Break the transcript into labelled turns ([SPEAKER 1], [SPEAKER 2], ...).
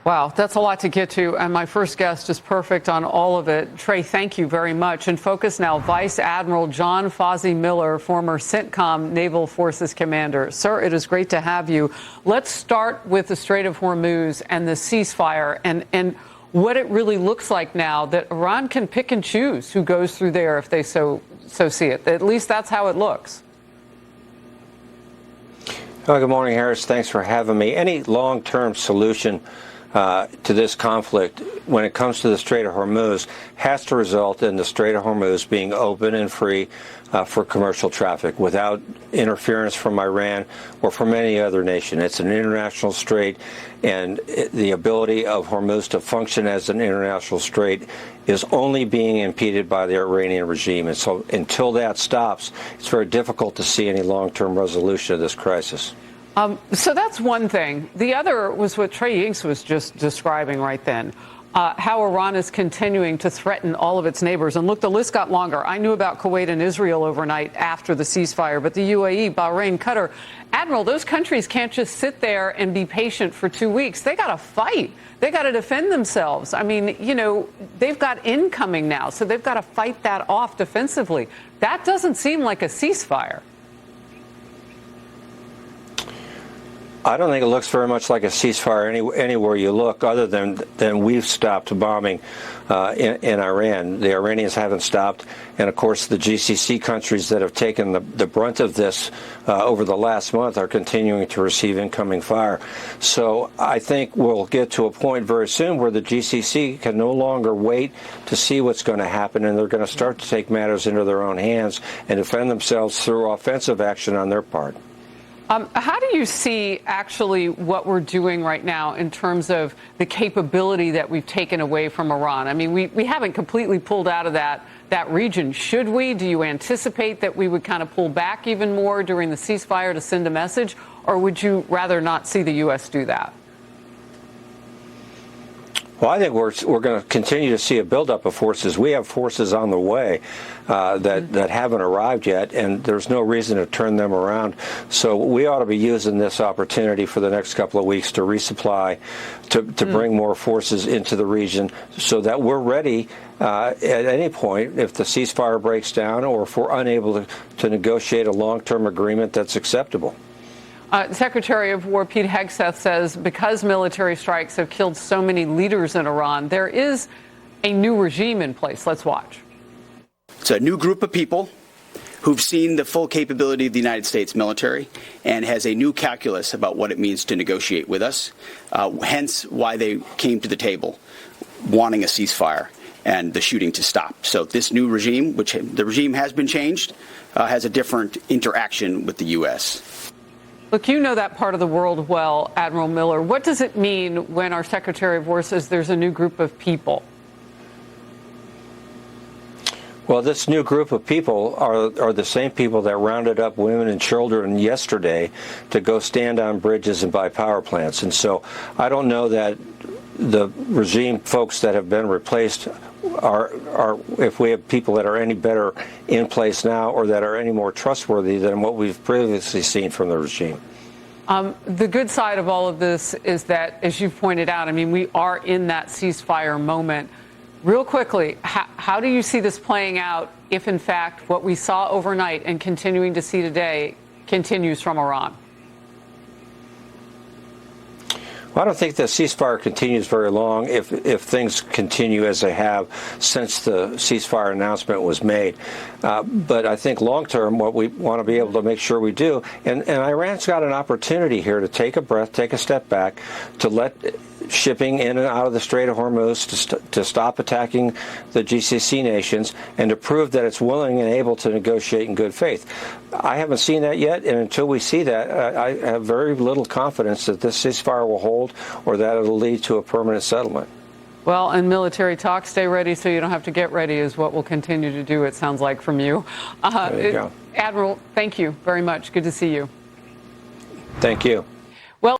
[SPEAKER 1] Wow, that's a lot to get to, and my first guest is perfect on all of it. Trey, thank you very much. In focus now, Vice Admiral John Fozzie Miller, former CENTCOM Naval Forces Commander. Sir, it is great to have you. Let's start with the Strait of Hormuz and the ceasefire and what it really looks like now that Iran can pick and choose who goes through there if they so see it. At least that's how it looks.
[SPEAKER 2] Well, good morning, Harris. Thanks for having me. Any long-term solution to this conflict when it comes to the Strait of Hormuz has to result in the Strait of Hormuz being open and free for commercial traffic without interference from Iran or from any other nation. It's an international strait, and the ability of Hormuz to function as an international strait is only being impeded by the Iranian regime. And so until that stops, it's very difficult to see any long-term resolution of this crisis.
[SPEAKER 1] So that's one thing. The other was what Trey Yingst was just describing right then, how Iran is continuing to threaten all of its neighbors. And look, the list got longer. I knew about Kuwait and Israel overnight after the ceasefire, but the UAE, Bahrain, Qatar, Admiral, those countries can't just sit there and be patient for 2 weeks. They got to fight. They got to defend themselves. I mean, you know, they've got incoming now, so they've got to fight that off defensively. That doesn't seem like a ceasefire.
[SPEAKER 2] I don't think it looks very much like a ceasefire anywhere you look, other than we've stopped bombing in Iran. The Iranians haven't stopped, and of course the GCC countries that have taken the brunt of this over the last month are continuing to receive incoming fire. So I think we'll get to a point very soon where the GCC can no longer wait to see what's going to happen, and they're going to start to take matters into their own hands and defend themselves through offensive action on their part.
[SPEAKER 1] How do you see actually what we're doing right now in terms of the capability that we've taken away from Iran? I mean, we haven't completely pulled out of that region. Should we? Do you anticipate that we would kind of pull back even more during the ceasefire to send a message? Or would you rather not see the U.S. do that?
[SPEAKER 2] Well, I think we're going to continue to see a buildup of forces. We have forces on the way that haven't arrived yet, and there's no reason to turn them around. So we ought to be using this opportunity for the next couple of weeks to resupply, to bring more forces into the region so that we're ready at any point if the ceasefire breaks down or if we're unable to negotiate a long-term agreement that's acceptable.
[SPEAKER 1] Secretary of War Pete Hegseth says because military strikes have killed so many leaders in Iran, there is a new regime in place. Let's watch.
[SPEAKER 3] It's a new group of people who've seen the full capability of the United States military and has a new calculus about what it means to negotiate with us, hence why they came to the table wanting a ceasefire and the shooting to stop. So this new regime, which the regime has been changed, has a different interaction with the U.S.
[SPEAKER 1] Look, you know that part of the world well, Admiral Miller. What does it mean when our Secretary of War says there's a new group of people?
[SPEAKER 2] Well, this new group of people are the same people that rounded up women and children yesterday to go stand on bridges and buy power plants. And so I don't know that the regime folks that have been replaced are if we have people that are any better in place now or that are any more trustworthy than what we've previously seen from the regime.
[SPEAKER 1] The good side of all of this is that, as you've pointed out, I mean, we are in that ceasefire moment. Real quickly, how do you see this playing out if, in fact, what we saw overnight and continuing to see today continues from Iran?
[SPEAKER 2] Well, I don't think the ceasefire continues very long if things continue as they have since the ceasefire announcement was made. But I think long-term, what we want to be able to make sure we do, and Iran's got an opportunity here to take a breath, take a step back, to let shipping in and out of the Strait of Hormuz to stop attacking the GCC nations and to prove that it's willing and able to negotiate in good faith. I haven't seen that yet, and until we see that, I have very little confidence that this ceasefire will hold or that it'll lead to a permanent settlement.
[SPEAKER 1] Well, and military talk, stay ready so you don't have to get ready is what we'll continue to do, it sounds like, from you.
[SPEAKER 2] There you go.
[SPEAKER 1] Admiral, thank you very much. Good to see you.
[SPEAKER 2] Thank you.